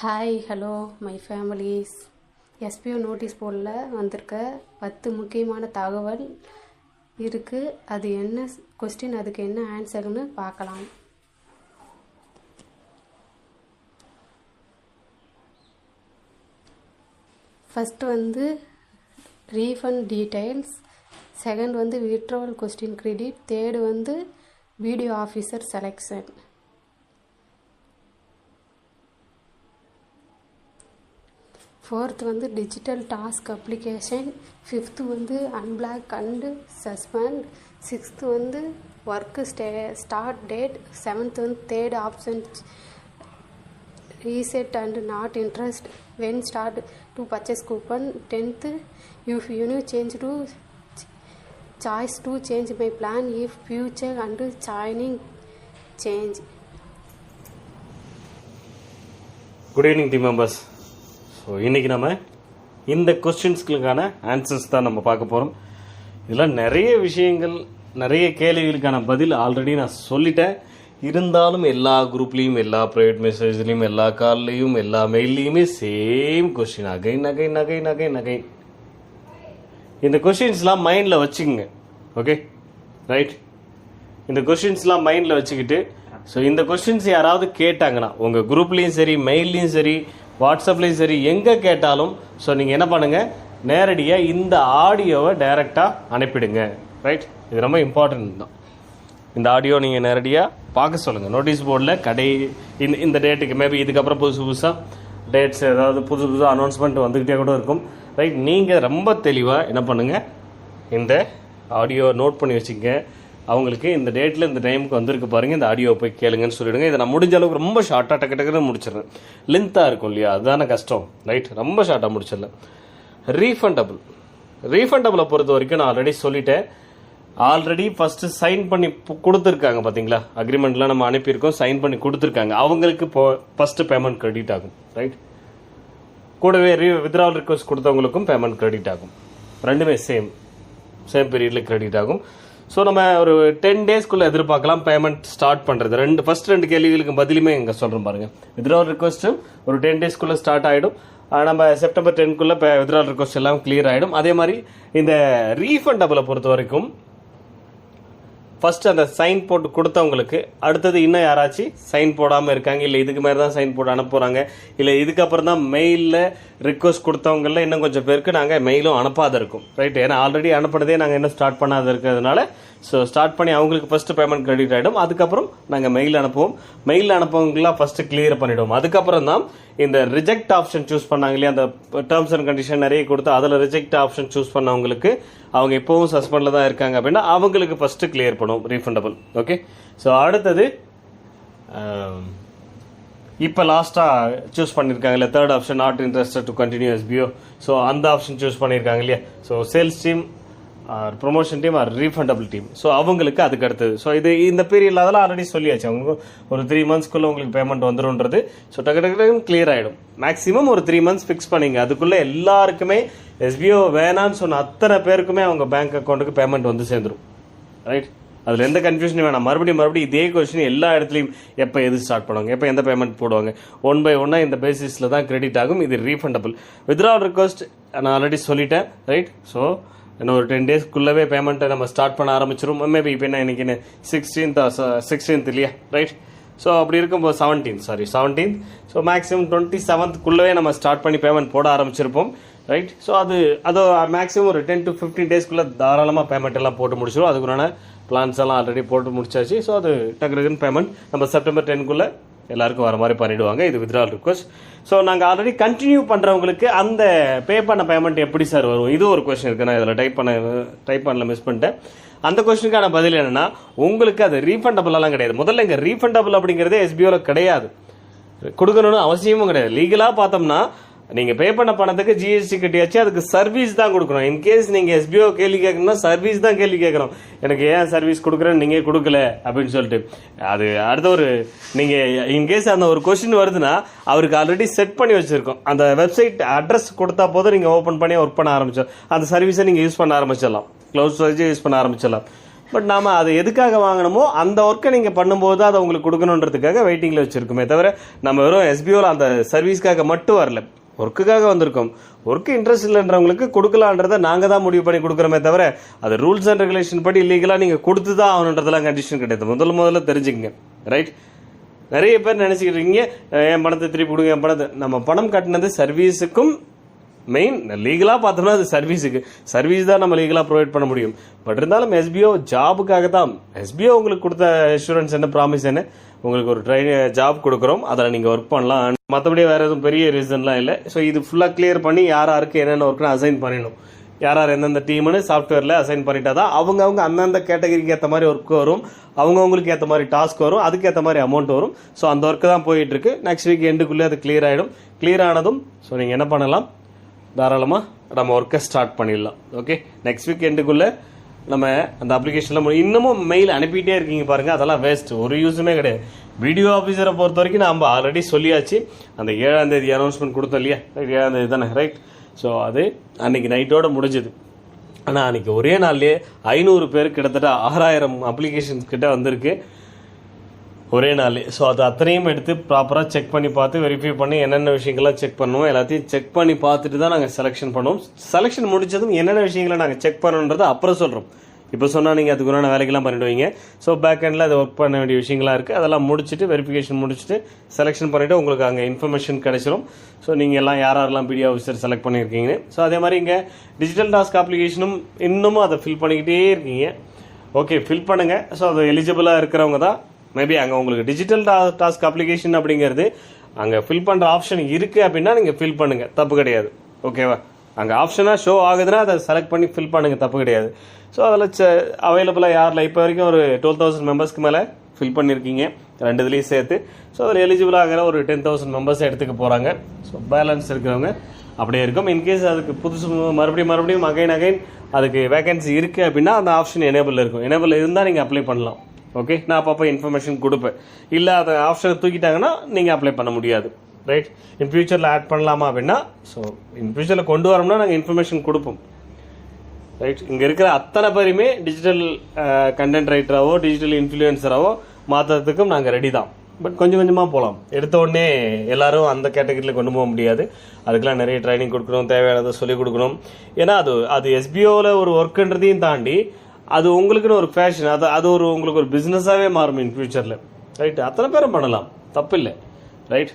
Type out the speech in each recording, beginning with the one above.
Hi hello my families. SPO notice போர்டில் வந்திருக்க 10 முக்கியமான தகவல் இருக்குது. அது என்ன கொஸ்டின், அதுக்கு என்ன ஆன்சர்னு பார்க்கலாம். First refund details, second withdrawal question credit, third video officer selection. Fourth digital task application. Fifth unblock and suspend. Sixth work start date. Seventh third option reset and not interest when start to purchase coupon. 10th if you change to choice to change my plan if future and joining change. Good evening team members. So இன்றைக்கி நம்ம இந்த கொஸ்டின்ஸ்களுக்கான answers தான் நம்ம பார்க்க போகிறோம். இதெல்லாம் நிறைய விஷயங்கள், நிறைய கேள்விகளுக்கான பதில் ஆல்ரெடி நான் சொல்லிட்டேன். இருந்தாலும் எல்லா குரூப்லேயும், எல்லா ப்ரைவேட் மெசேஜ்லேயும், எல்லா கால்லையும், எல்லா மெயில்லையுமே same question again again again again again. இந்த கொஸ்டின்ஸ்லாம் மைண்டில் வச்சுக்கோங்க. Okay right. இந்த கொஸ்டின்ஸ்லாம் மைண்டில் வச்சுக்கிட்டு, ஸோ இந்த கொஸ்டின்ஸ் யாராவது கேட்டாங்கன்னா உங்கள் குரூப்லேயும் சரி, மெயில்லையும் சரி, வாட்ஸ்அப்லேயும் சரி, எங்கே கேட்டாலும் ஸோ நீங்கள் என்ன பண்ணுங்கள், நேரடியாக இந்த ஆடியோவை டைரெக்டாக அனுப்பிடுங்க. ரைட். இது ரொம்ப இம்பார்ட்டன்ட் தான். இந்த ஆடியோ நீங்கள் நேரடியாக பார்க்க சொல்லுங்கள். நோட்டீஸ் போர்டில் இந்த டேட்டுக்கு மேபி இதுக்கப்புறம் புதுசாக டேட்ஸ் ஏதாவது புதுசாக அனௌன்ஸ்மெண்ட் வந்துக்கிட்டே கூட இருக்கும். ரைட். நீங்கள் ரொம்ப தெளிவாக என்ன பண்ணுங்கள், இந்த ஆடியோ நோட் பண்ணி வச்சுங்க. அவங்களுக்கு இந்த டேட்டில் இந்த டைமுக்கு வந்திருக்கு பாருங்கள், இந்த ஆடியோ போய் கேளுங்கன்னு சொல்லிவிடுங்க. இதை நான் முடிஞ்ச அளவுக்கு ரொம்ப ஷார்ட்டாக டக்குன்னு முடிச்சிடுறேன். லென்த்தாக இருக்கும் இல்லையா, அதுதானே கஷ்டம். ரைட். ரொம்ப ஷார்ட்டாக முடிச்சிடல. ரீஃபண்டபிளை பொறுத்த வரைக்கும் நான் ஆல்ரெடி சொல்லிட்டேன். ஆல்ரெடி ஃபஸ்ட்டு சைன் பண்ணி கொடுத்துருக்காங்க பார்த்தீங்களா, அக்ரிமெண்ட்லாம் நம்ம அனுப்பியிருக்கோம், சைன் பண்ணி கொடுத்துருக்காங்க. அவங்களுக்கு ஃபஸ்ட்டு பேமெண்ட் கிரெடிட் ஆகும். ரைட். கூடவே வித்ட்ராவல் ரிக்வெஸ்ட் கொடுத்தவங்களுக்கும் பேமெண்ட் கிரெடிட் ஆகும். ரெண்டுமே சேம் பீரியடில் கிரெடிட் ஆகும். ஸோ நம்ம ஒரு 10 டேஸ்க்குள்ளே எதிர்பார்க்கலாம் பேமெண்ட் ஸ்டார்ட் பண்ணுறது. ஃபர்ஸ்ட் ரெண்டு கேள்விகளுக்கு பதிலுமே இங்கே சொல்கிறோம் பாருங்கள். வித்ட்ராவல் ரிக்வெஸ்ட்டும் ஒரு 10 டேஸ்க்குள்ளே ஸ்டார்ட் ஆகிடும். நம்ம செப்டம்பர் 10க்குள்ளே வித்ட்ராவல் ரிக்வெஸ்ட் எல்லாம் கிளியர் ஆகிடும். அதே மாதிரி இந்த ரீஃபண்டபிளை பொறுத்த வரைக்கும் ஃபர்ஸ்ட் அந்த சைன் போட்டு கொடுத்தவங்களுக்கு அடுத்தது இன்னும் யாராச்சும் சைன் போடாமல் இருக்காங்க, இல்லை இதுக்கு மேலே தான் சைன் போட்டு அனுப்புகிறாங்க, இல்லை இதுக்கப்புறம் தான் மெயிலில் ரிக்வஸ்ட் கொடுத்தவங்கள இன்னும் கொஞ்சம் பேருக்கு நாங்கள் மெயிலும் அனுப்பாத இருக்கும். ரைட். ஏன்னா ஆல்ரெடி அனுப்புனதே நாங்கள் இன்னும் ஸ்டார்ட் பண்ணாத இருக்கிறதுனால ஸோ ஸ்டார்ட் பண்ணி அவங்களுக்கு ஃபஸ்ட்டு பேமெண்ட் கிரெடிட் ஆகிடும். அதுக்கப்புறம் நாங்கள் மெயில் அனுப்புவோம். மெயில் அனுப்பவங்களாம் ஃபஸ்ட்டு கிளியர் பண்ணிவிடுவோம். அதுக்கப்புறம் தான் இந்த ரிஜெக்ட் ஆப்ஷன் சூஸ் பண்ணாங்க இல்லையா, அந்த டேர்ம்ஸ் அண்ட் கண்டிஷன் நிறைய கொடுத்து அதில் ரிஜெக்ட் ஆப்ஷன் சூஸ் பண்ணவங்களுக்கு அவங்க எப்பவும் சஸ்பெண்டில் தான் இருக்காங்க அப்படின்னா அவங்களுக்கு ஃபஸ்ட்டு கிளியர் பண்ணுவோம் ரீஃபண்டபிள். ஓகே. ஸோ அடுத்தது இப்போ லாஸ்ட்டாக சூஸ் பண்ணியிருக்காங்க இல்லை, third option not interested to continue SPO. So அந்த ஆப்ஷன் சூஸ் பண்ணியிருக்காங்க இல்லையா. So sales team, promotion team, refundable team. So அவங்களுக்கு அதுக்கு அடுத்தது. ஸோ இது இந்த பீரியடில் அதெல்லாம் ஆல்ரெடி சொல்லியாச்சு. அவங்களுக்கு ஒரு 3 monthsக்குள்ளே உங்களுக்கு பேமெண்ட் வந்துடும்ன்றது. ஸோ டக்கு கிளியர் ஆகிடும். மேக்ஸிமம் ஒரு 3 months ஃபிக்ஸ் பண்ணிங்க. அதுக்குள்ளே எல்லாருக்குமே எஸ்பிஓ வேணான்னு சொன்ன அத்தனை பேருக்குமே அவங்க பேங்க் அக்கௌண்ட்டுக்கு பேமெண்ட் வந்து சேர்ந்துடும். ரைட். அதில் எந்த கன்ஃபியூஷனும் வேணாம். மறுபடியும் இதே கொஸ்டின் எல்லா இடத்துலையும் எப்போ எது ஸ்டார்ட் பண்ணுவாங்க, எப்போ எந்த பேமெண்ட் போடுவாங்க, 1 by 1 இந்த பேசிஸில் தான் கிரெடிட் ஆகும். இது ரீஃபண்டபிள். வித்ட்ராவல் ரிக்வெஸ்ட் நான் ஆல்ரெடி சொல்லிட்டேன். ரைட். ஸோ இன்னும் ஒரு 10 டேஸ்க்குள்ளவே பேமெண்ட்டை நம்ம ஸ்டார்ட் பண்ண ஆரம்பிச்சிடும். மேபி இப்போ என்ன இன்னைக்கு 16th இல்லையா. ரைட். ஸோ அப்படி இருக்கும்போது 17th. ஸோ மேக்ஸிமம் 27th நம்ம ஸ்டார்ட் பண்ணி பேமெண்ட் போட ஆரம்பிச்சிருப்போம். ரைட். ஸோ அது மேக்ஸிமம் ஒரு 10 to 15 டேஸ்க்குள்ளே தாராளமாக பேமெண்ட் எல்லாம் போட்டு முடிச்சிடும். அதுக்குறான பிளான்ஸ் எல்லாம் ஆல்ரெடி போட்டு முடிச்சாச்சு. ஸோ அது டக்குன்னு பேமெண்ட் நம்ம செப்டம்பர் 10க்குள்ளே எல்லாருக்கும் வர மாதிரி பண்ணிவிடுவாங்க. இது வித்ட்ராவல் ரிக்வெஸ்ட். ஸோ நாங்கள் ஆல்ரெடி கண்டினியூ பண்ணுறவங்களுக்கு அந்த பே பண்ண பேமெண்ட் எப்படி சார் வரும், இது ஒரு கொஸ்டின் இருக்குது. நான் இதில் டைப் பண்ணல, மிஸ் பண்ணிட்டேன். அந்த கொஸ்டினுக்கான பதில் என்னென்னா, உங்களுக்கு அது ரீஃபண்டபிளெல்லாம் கிடையாது. முதல்ல இங்கே ரீஃபண்டபிள் அப்படிங்கிறதே எஸ்பிஓவில் கிடையாது, கொடுக்கணும்னு அவசியமும் கிடையாது. லீகலாக பார்த்தோம்னா நீங்கள் பே பண்ண பணத்துக்கு ஜிஎஸ்டி கட்டியாச்சு, அதுக்கு சர்வீஸ் தான் கொடுக்கணும். இன்கேஸ் நீங்கள் எஸ்பிஓ கேள்வி கேட்கணும்னா சர்வீஸ் தான் கேள்வி கேட்கணும். எனக்கு ஏன் சர்வீஸ் கொடுக்குறேன்னு நீங்கள் கொடுக்கல அப்படின்னு சொல்லிட்டு. அது அடுத்த ஒரு நீங்கள் இன்கேஸ் அந்த ஒரு கொஸ்டின் வருதுன்னா அவருக்கு ஆல்ரெடி செட் பண்ணி வச்சுருக்கோம். அந்த வெப்சைட் அட்ரஸ் கொடுத்தா போதும் நீங்கள் ஓப்பன் பண்ணி ஒர்க் பண்ண ஆரம்பிச்சோம். அந்த சர்வீஸை நீங்கள் யூஸ் பண்ண ஆரம்பிச்சிடலாம். க்ளவுட் ஸ்டோரேஜ் யூஸ் பண்ண ஆரம்பிச்சிடலாம். பட் நாம அதை எதுக்காக வாங்கணுமோ அந்த ஒர்க்கை நீங்கள் பண்ணும்போது அதை உங்களுக்கு கொடுக்கணுன்றதுக்காக வெயிட்டிங்கில் வச்சுருக்குமே தவிர நம்ம வெறும் எஸ்பிஓவில் அந்த சர்வீஸ்க்காக மட்டும் வரல, ஒர்க்குக்காக வந்திருக்கோம். ஒர்க்கு இன்ட்ரெஸ்ட் இல்லைன்றவங்களுக்கு கொடுக்கலான்றதை நாங்கள் தான் முடிவு பண்ணி கொடுக்குறோமே தவிர அது ரூல்ஸ் அண்ட் ரெகுலேஷன் படி இல்லீகலாக நீங்கள் கொடுத்து தான் ஆகணுன்றதெல்லாம் கண்டிஷன் கிடையாது. முதல்ல தெரிஞ்சுக்கங்க. ரைட்? நிறைய பேர் நினச்சிக்கிட்டு இருக்கீங்க என் பணத்தை திருப்பி கொடுங்க, என் பணத்தை. நம்ம பணம் கட்டினது சர்வீஸுக்கும் மெயின் லீகலாக பார்த்தோம்னா அது சர்வீஸுக்கு, சர்வீஸ் தான் நம்ம லீகலாக ப்ரொவைட் பண்ண முடியும். பட் இருந்தாலும் எஸ்பிஓ ஜாபுக்காக தான். எஸ்பிஓ உங்களுக்கு கொடுத்த அஷூரன்ஸ் என்ன, ப்ராமிஸ் என்ன, உங்களுக்கு ஒரு ஜாப் கொடுக்குறோம், அதில் நீங்கள் ஒர்க் பண்ணலாம். மற்றபடி வேறு எதுவும் பெரிய ரீசன்லாம் இல்லை. ஸோ இது ஃபுல்லாக கிளியர் பண்ணி யார் யாருக்கு என்னென்ன ஒர்க்னு அசைன் பண்ணிடணும், யார் யார் எந்தெந்த டீம்னு சாஃப்ட்வேரில் அசைன் பண்ணிட்டா தான் அவங்கவுங்க அந்தந்த கேட்டகரிக்கு ஏற்ற மாதிரி ஒர்க் வரும், அவங்கவுங்களுக்கு ஏற்ற மாதிரி டாஸ்க் வரும், அதுக்கேற்ற மாதிரி அமௌண்ட் வரும். ஸோ அந்த ஒர்க்கு தான் போயிட்டுருக்கு. நெக்ஸ்ட் வீக் எண்டுக்குள்ளே அது கிளியர் ஆகிடும். கிளியர் ஆனதும் ஸோ நீங்கள் என்ன பண்ணலாம், தாராளமாக நம்ம ஒர்க்கை ஸ்டார்ட் பண்ணிடலாம். ஓகே, நெக்ஸ்ட் வீக் எண்டுக்குள்ளே நம்ம அந்த அப்ளிகேஷனில் இன்னமும் மெயில் அனுப்பிட்டே இருக்கீங்க பாருங்க, அதெல்லாம் வேஸ்ட், ஒரு யூஸுமே கிடையாது. வீடியோ ஆஃபீஸரை பொறுத்த வரைக்கும் நம்ம ஆல்ரெடி சொல்லியாச்சு. அந்த 7ஆம் தேதி அனௌன்ஸ்மெண்ட் கொடுத்தோம் இல்லையா, 7ஆம் தேதி தானே, ரைட்? ஸோ அது அன்னைக்கு நைட்டோட முடிஞ்சது. ஆனால் அன்னைக்கு ஒரே நாள்லேயே 500 பேர் கிட்டத்தட்ட 6000 அப்ளிகேஷன்ஸ் கிட்ட வந்திருக்கு ஒரே நாள். ஸோ அது அத்தனையும் எடுத்து ப்ராப்பராக செக் பண்ணி பார்த்து வெரிஃபை பண்ணி என்னென்ன விஷயங்கள்லாம் செக் பண்ணுவோம் எல்லாத்தையும் செக் பண்ணி பார்த்துட்டு தான் நாங்கள் செலெக்ஷன் பண்ணுவோம். செலெக்ஷன் முடிச்சதும் என்னென்ன விஷயங்களை நாங்கள் செக் பண்ணணுன்றதை அப்புறம் சொல்கிறோம். இப்போ சொன்னால் நீங்கள் அதுக்குண்டான வேலைக்கெல்லாம் பண்ணிடுவீங்க. ஸோ பேக் எண்டில் அது ஒர்க் பண்ண வேண்டிய விஷயங்களாக இருக்குது. அதெல்லாம் முடிச்சுட்டு வெரிஃபிகேஷன் முடிச்சுட்டு செலெக்ஷன் பண்ணிவிட்டு உங்களுக்கு அங்கே இன்ஃபர்மேஷன் கிடைச்சிடும். ஸோ நீங்கள் எல்லாம் யாரெல்லாம் பிடி ஆஃபீஸர் செலக்ட் பண்ணியிருக்கீங்க. ஸோ அதே மாதிரி இங்கே டிஜிட்டல் டாஸ்க் அப்ளிகேஷனும் இன்னமும் அதை ஃபில் பண்ணிக்கிட்டே இருக்கீங்க. ஓகே, ஃபில் பண்ணுங்கள். ஸோ அது எலிஜிபிளாக இருக்கிறவங்க தான் மேபி அங்கே உங்களுக்கு டிஜிட்டல் டாஸ்க் அப்ளிகேஷன் அப்படிங்கிறது அங்கே ஃபில் பண்ணுற ஆப்ஷன் இருக்குது அப்படின்னா நீங்கள் ஃபில் பண்ணுங்கள், தப்பு கிடையாது. ஓகேவா? அங்கே ஆப்ஷனாக ஷோ ஆகுதுன்னா அதை செலக்ட் பண்ணி ஃபில் பண்ணுங்கள், தப்பு கிடையாது. ஸோ அதில் அவைலபிளாக யாரில் இப்போ வரைக்கும் ஒரு 12,000 மெம்பர்ஸ்க்கு மேலே ஃபில் பண்ணியிருக்கீங்க, 2 இதுலேயும் சேர்த்து. ஸோ அதில் எலிஜிபிள் ஆகிற ஒரு 10,000 மெம்பர்ஸ் எடுத்துக்க போகிறாங்க. ஸோ பேலன்ஸ் இருக்கிறவங்க அப்படியே இருக்கும். இன்கேஸ் அதுக்கு புதுசு மறுபடியும் அகைன் அதுக்கு வேகன்சி இருக்குது அப்படின்னா அந்த ஆப்ஷன் எனேபிள் இருக்கும். எனேபிள் இருந்தால் நீங்கள் அப்ளை பண்ணலாம். ஓகே, நான் அப்பப்போ இன்ஃபர்மேஷன் கொடுப்பேன். இல்லை அதை ஆப்ஷனை தூக்கிட்டாங்கன்னா நீங்கள் அப்ளை பண்ண முடியாது. ரைட்? இன் ஃபியூச்சரில் ஆட் பண்ணலாமா அப்படின்னா, ஸோ இன் ஃபியூச்சரில் கொண்டு வரோம்னா நாங்கள் இன்ஃபர்மேஷன் கொடுப்போம். ரைட்? இங்கே இருக்கிற அத்தனை பேருமே டிஜிட்டல் கண்டென்ட் ரைட்டராகவோ டிஜிட்டல் இன்ஃப்ளூயன்சராகவோ மாற்றுறதுக்கும் நாங்கள் ரெடி தான். பட் கொஞ்சம் கொஞ்சமாக போகலாம். எடுத்த உடனே எல்லாரும் அந்த கேட்டகரியில் கொண்டு போக முடியாது. அதுக்கெல்லாம் நிறைய ட்ரைனிங் கொடுக்கணும், தேவையானதை சொல்லிக் கொடுக்கணும். ஏன்னா அது எஸ்பிஓவில் ஒரு ஒர்க்குன்றதையும் தாண்டி அது உங்களுக்குன்னு ஒரு ஃபேஷன், அது ஒரு உங்களுக்கு ஒரு பிஸ்னஸாகவே மாறும் இன் ஃபியூச்சரில். ரைட்? அத்தனை பேரும் பண்ணலாம், தப்பில்லை. ரைட்?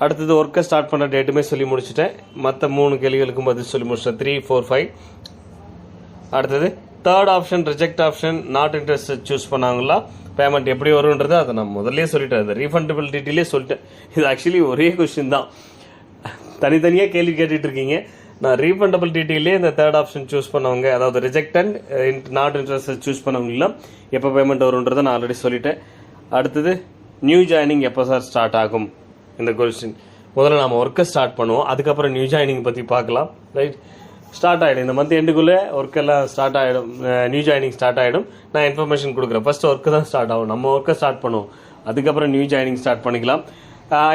அடுத்தது ஒர்க்கை ஸ்டார்ட் பண்ணுற டேட்டுமே சொல்லி முடிச்சுட்டேன். மற்ற 3 கேள்விகளுக்கும் பதில் சொல்லி முடிச்சிட்டேன். 3, 4, 5. அடுத்தது third option, reject option, not interest choose பண்ணாங்களா, பேமெண்ட் எப்படி வரும்ன்றது அதை நான் முதல்ல சொல்லிட்டேன். அது ரீஃபண்டபிள் டீட்டெயிலே சொல்லிட்டேன். இது ஆக்சுவலி ஒரே கொஸ்டின் தான், தனித்தனியாக கேள்வி கேட்டுட்டு இருக்கீங்க. நான் ரீஃபண்டபிள் டீட்டெயிலே இந்த தேர்ட் ஆப்ஷன் சூஸ் பண்ணவங்க, அதாவது reject and not interest choose பண்ணவங்களாம் எப்போ பேமெண்ட் வரும்ன்றதை நான் ஆல்ரெடி சொல்லிட்டேன். அடுத்தது நியூ ஜாயினிங் எப்போ சார் ஸ்டார்ட் ஆகும், இந்த கொஸ்டின். முதல்ல நம்ம ஒர்க்கை ஸ்டார்ட் பண்ணுவோம், அதுக்கப்புறம் நியூ ஜாயினிங் பற்றி பார்க்கலாம். ரைட்? ஸ்டார்ட் ஆகிடும். இந்த மந்த் எண்டுக்குள்ளே ஒர்க்கெல்லாம் ஸ்டார்ட் ஆகிடும், நியூ ஜாயினிங் ஸ்டார்ட் ஆகிடும். நான் இன்ஃபர்மேஷன் கொடுக்குறேன். ஃபர்ஸ்ட் ஒர்க்கு தான் ஸ்டார்ட் ஆகும், நம்ம ஒர்க்கை ஸ்டார்ட் பண்ணுவோம், அதுக்கப்புறம் நியூ ஜாயினிங் ஸ்டார்ட் பண்ணிக்கலாம்.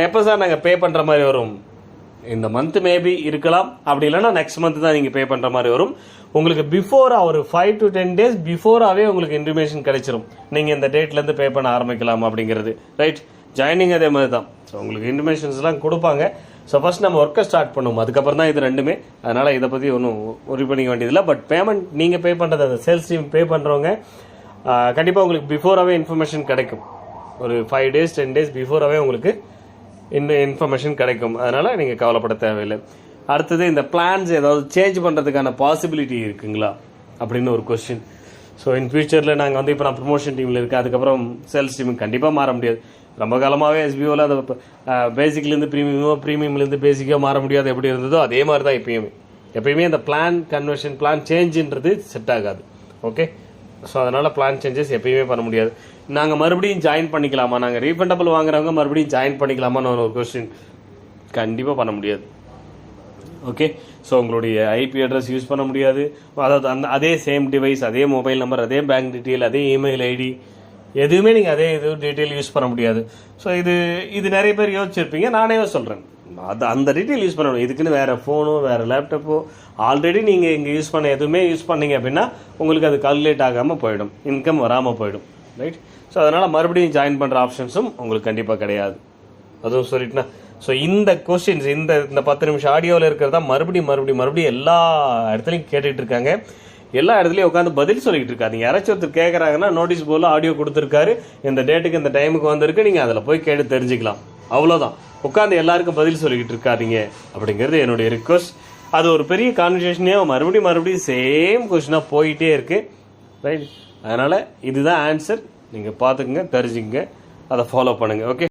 எப்போ சார் நாங்கள் பே பண்ணுற மாதிரி வரும்? இந்த மந்த் மேபி இருக்கலாம், அப்படி இல்லைன்னா நெக்ஸ்ட் மந்த் தான் நீங்கள் பே பண்ணுற மாதிரி வரும். உங்களுக்கு பிஃபோராக ஒரு 5 to 10 days பிஃபோராகவே உங்களுக்கு இன்ஃபர்மேஷன் கிடைச்சிரும், நீங்கள் இந்த டேட்லேருந்து பே பண்ண ஆரம்பிக்கலாம் அப்படிங்கிறது. ரைட்? ஜாயினிங் அதே மாதிரி தான். ஸோ உங்களுக்கு இன்ஃபர்மேஷன்ஸ்லாம் கொடுப்பாங்க. ஸோ ஃபர்ஸ்ட் நம்ம ஒர்க்கை ஸ்டார்ட் பண்ணுவோம், அதுக்கப்புறம் தான் இது ரெண்டுமே. அதனால் இதை பற்றி ஒன்றும் ஒரி பண்ணிக்க வேண்டியதில்லை. பட் பேமெண்ட் நீங்கள் பே பண்ணுறது, அந்த சேல்ஸ் டீம் பே பண்ணுறவங்க கண்டிப்பாக உங்களுக்கு பிஃபோராகவே இன்ஃபர்மேஷன் கிடைக்கும். ஒரு 5 days 10 days பிஃபோராகவே உங்களுக்கு இன்ஃபர்மேஷன் கிடைக்கும். அதனால் நீங்கள் கவலைப்பட தேவையில்லை. அடுத்தது இந்த பிளான்ஸ் ஏதாவது சேஞ்ச் பண்ணுறதுக்கான பாசிபிலிட்டி இருக்குங்களா அப்படின்னு ஒரு கொஸ்டின். ஸோ இன் ஃபியூச்சரில் நாங்கள் இப்போ நான் ப்ரொமோஷன் டீமில் இருக்கேன், அதுக்கப்புறம் சேல்ஸ் டீமுக்கு கண்டிப்பாக மாற முடியாது. ரொம்ப காலமாகவே எஸ்பிஓவில் அது பேசிக்லேருந்து ப்ரீமியம்லேருந்து பேசிக்காக மாற முடியாது. எப்படி இருந்ததோ அதே மாதிரி தான் எப்பயுமே அந்த பிளான் கன்வர்ஷன், பிளான் சேஞ்சுன்றது செட் ஆகாது. ஓகே? ஸோ அதனால் பிளான் சேஞ்சஸ் எப்பயுமே பண்ண முடியாது. நாங்கள் மறுபடியும் ஜாயின் பண்ணிக்கலாமா, நாங்கள் ரீஃபண்டபிள் வாங்குறவங்க மறுபடியும் ஜாயின் பண்ணிக்கலாமான்னு ஒரு கொஸ்டின். கண்டிப்பாக பண்ண முடியாது. ஓகே? ஸோ உங்களுடைய ஐபி அட்ரஸ் யூஸ் பண்ண முடியாது. அதாவது அதே சேம் டிவைஸ், அதே மொபைல் நம்பர், அதே பேங்க் டீட்டெயில், அதே இமெயில் ஐடி, எதுவுமே நீங்கள் அதே இது டீட்டெயில் யூஸ் பண்ண முடியாது. ஸோ இது நிறைய பேர் யோசிச்சிருப்பீங்க, நானே சொல்கிறேன். அது அந்த டீட்டெயில் யூஸ் பண்ணணும். இதுக்குன்னு வேறு ஃபோனோ வேறு லேப்டாப்போ ஆல்ரெடி நீங்கள் இங்கே யூஸ் பண்ண எதுவுமே யூஸ் பண்ணீங்க அப்படின்னா உங்களுக்கு அது கால்குலேட் ஆகாமல் போயிடும், இன்கம் வராமல் போயிடும். ரைட். ஸோ அதனால் மறுபடியும் ஜாயின் பண்ணுற ஆப்ஷன்ஸும் உங்களுக்கு கண்டிப்பாக கிடையாது. அதுவும் சொல்லிட்டுனா ஸோ இந்த கொஸ்டின்ஸ் இந்த 10 நிமிஷம் ஆடியோவில் இருக்கிறதா மறுபடியும் எல்லா இடத்துலையும் கேட்டுட்டு இருக்காங்க. எல்லா இடத்துலையும் உட்காந்து பதில் சொல்லிட்டு இருக்காங்க. யாராச்சும் ஒருத்தர் கேட்குறாங்கன்னா நோட்டீஸ் போர்டில் ஆடியோ கொடுத்துருக்காரு, இந்த டேட்டுக்கு இந்த டைமுக்கு வந்திருக்கு, நீங்கள் அதில் போய் கேட்டு தெரிஞ்சுக்கலாம். அவ்வளோதான். உட்காந்து எல்லாருக்கும் பதில் சொல்லிக்கிட்டு இருக்காதீங்க அப்படிங்கிறது என்னுடைய ரிக்வஸ்ட். அது ஒரு பெரிய கான்வர்சேஷனே மறுபடியும் சேம் கொஸ்டினாக போயிட்டே இருக்கு. ரைட். அதனால் இதுதான் ஆன்சர். நீங்கள் பார்த்துக்குங்க, தெரிஞ்சுங்க, அதை ஃபாலோ பண்ணுங்கள். ஓகே.